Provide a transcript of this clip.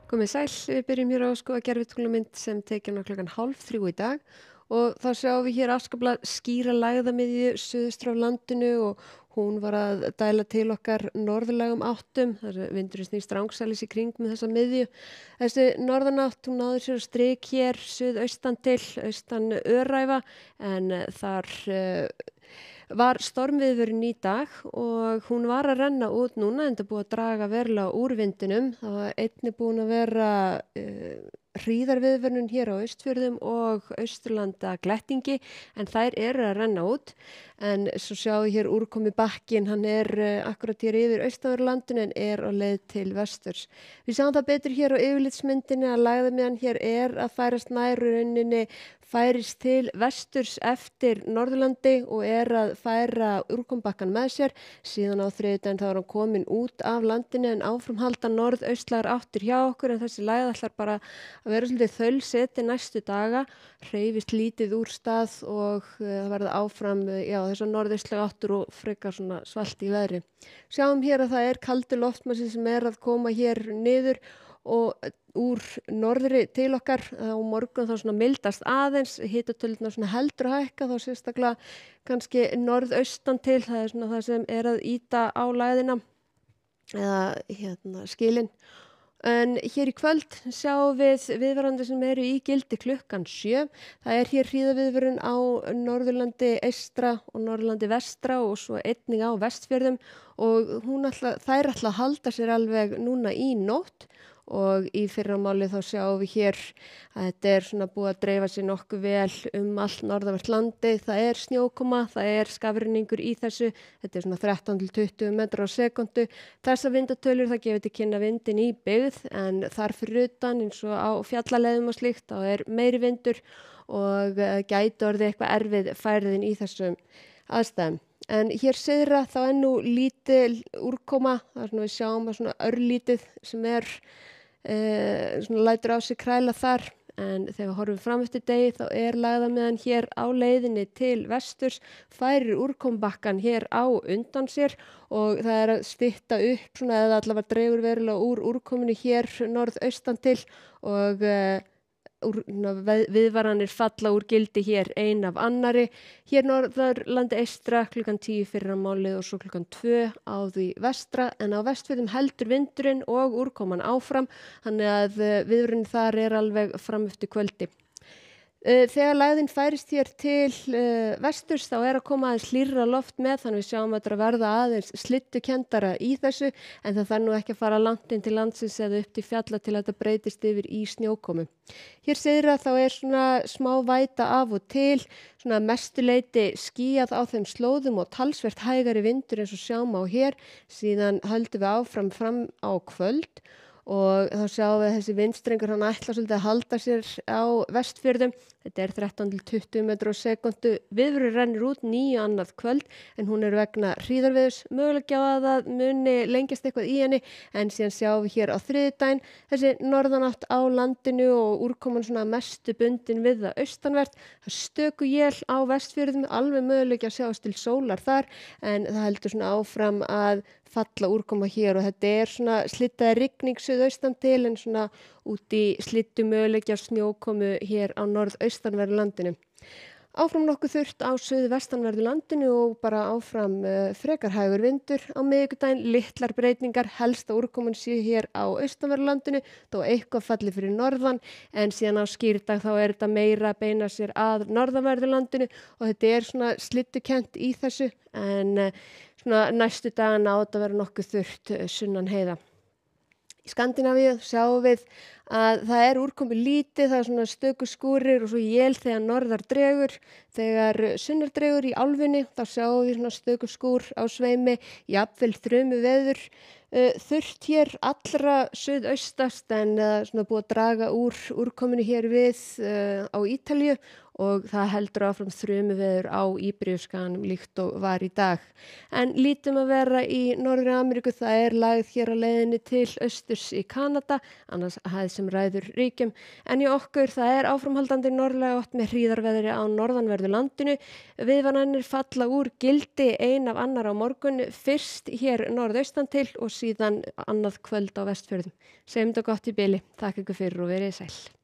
Komið sæl, við byrjum hér á skoða gervitunglamynd sem tekin á klukkan 2:30 í dag og þá sjáum við hér afskaplega skýra lægðamiðju suðustur af landinu og hún var að dæla til okkar norðlægum áttum, þar sem vindurinn snýst rangsælis í kring með þessa miðju. Þessi norðanátt, hún náður sér að strik hér suðaustan til, austan Öræfa en þar var stormviðvörun í dag og hún var að renna út núna en það búið að draga verulega úr vindinum. Það var einnig búin að vera hríðarviðvörun hér á Austfjörðum og Austurlanda glettingi en þær eru að renna út. En svo sjáum við hér úrkomi bakkin, hann akkurat hér yfir austanverðurlandinu en á leið til vesturs. Við sjáum það betur hér á yfirlitsmyndinni að lægðamiðjan hér að færast nær rauninni færist til vesturs eftir Norðurlandi og að færa úrkombakkan með sér. Síðan á þriðjudaginn þá hann komin út af landinu en áframhalda norðaustlægar áttir hjá okkur en þessi lægð ætlar bara að vera svolítið þaulseti næstu daga, hreyfist lítið úr stað og það verða áfram þessar norðaustlægar áttur og frekar svona svalt í veðri. Sjáum hér að það kaldur loftmassi sem að koma hér niður og úr norðri til okkar á morgun þá svona mildast aðeins, hitatölurnar svona heldur að hækka þá sérstaklega kannski norðaustan til, það svona það sem að ýta á lægðina eða skilin. En hér í kvöld sjáum við viðvarandi sem í gildi klukkan 7. Það hér hríðaviðvörun á Norðurlandi eystra og Norðurlandi vestra og svo einnig á Vestfjörðum og þær ætla að halda sér alveg núna í nótt. Og í fyrramáli þá sjáum við hér að þetta svona búið að dreifa sér nokkuð vel allt norðanvert landi. Það snjókoma, það skafrenningur í þessu. Þetta svona 13 til 20 metrar á sekundu. Þessar vindatölur það gefur til kynna vindin í byggð en þar fyrir utan eins og á fjallaleðum og slíkt þá meiri vindur og gæti orðið eitthvað erfið færðin í þessum aðstæðum. En hér syðra þá nú lítil úrkoma, það við sjáum að svona örlítið sem svona lætur á sig kræla þar en þegar við horfum fram eftir degi þá lægðamiðjan hér á leiðinni til vesturs færir úrkombakkan hér á undan sér og það að stytta upp svona eða allavega dregur verulega úr úrkominni hér norðaustan til og viðvaranir falla úr gildi hér ein af annari. Hér Norðurlandi eystra klukkan 10 fyrramálið og svo klukkan 2 á því vestra en á Vestfjörðum heldur vindurinn og úrkoman áfram þannig að viðvörun þar alveg fram eftir kvöldi. Þegar lægðin færist hér til vesturs þá að koma aðeins hlýrra loft með þannig við sjáum að þetta verða aðeins slyddukenndara í þessu en það þarf nú ekki að fara langt inn til landsins eða upp til fjalla til að þetta breytist yfir í snjókomu. Hér syðra þá svona smá væta af og til, svona mestuleyti skýjað á þeim slóðum og talsvert hægari vindur eins og sjáum á hér, síðan höldum við áfram fram á kvöld. Og þá sjáum við þessi vindstrengur hann ætla svolítið að halda sér á Vestfjörðum. Þetta 13 til 20 metrar á sekundu. Viðvörun rennur út 9 annað kvöld en hún vegna hríðarveðurs. Mögulega að það muni lengjast eitthvað í henni en síðan sjáum við hér á þriðjudaginn þessi norðanátt á landinu og úrkoman svona mestu bundin við það austanvert. Það stöku él á Vestfjörðum, alveg mögulega að sjáast til sólar þar en það heldur svona áfram að falla úrkoma hér og þetta svona slyddaði rigning suðaustan til en svona út í slyddu möguleikja snjókomu hér á norðaustanverðu landinu. Áfram nokkuð þurrt á suðvestanverðu landinu og bara áfram frekar hægur vindur. Á miðvikudaginn litlar breytingar, helsta úrkoman sé hér á austanverðu landinu, þó eitthvað falli fyrir norðan en síðan á skýrdag þá þetta meira að beina sér að norðanverðu landinu og þetta svona slyddukennt í þessu en svona næstu dagana á þetta vera nokkuð þurrt sunnan heiða. Í Skandinavíu sjáum við að það úrkomi lítið, það svona stöku skúrir og svo él þegar norðar dregur. Þegar sunnar dregur í álfunni þá sjáum við svona stöku skúr á sveimi, jafnvel þrumu veður. Þurrt hér allra suðaustast en svona búið að draga úr úrkominu hér við á Ítalíu og það heldur áfram þrumuveður á Íberíuskaganum líkt og var í dag. En lítum að vera í Norður Ameríku, það lægð hér á leiðinni til austurs í Kanada, annars hæð sem ræður ríkjum. En í okkur það áframhaldandi norðlæga átt með hríðarveðri á norðanverðu landinu. Viðvaranir falla úr gildi ein af annar á morgun, fyrst hér norðaustan til og síðan annað kvöld á Vestfjörðum. Segjum þetta gott í bili. Takk ykkur fyrir og verið sæl.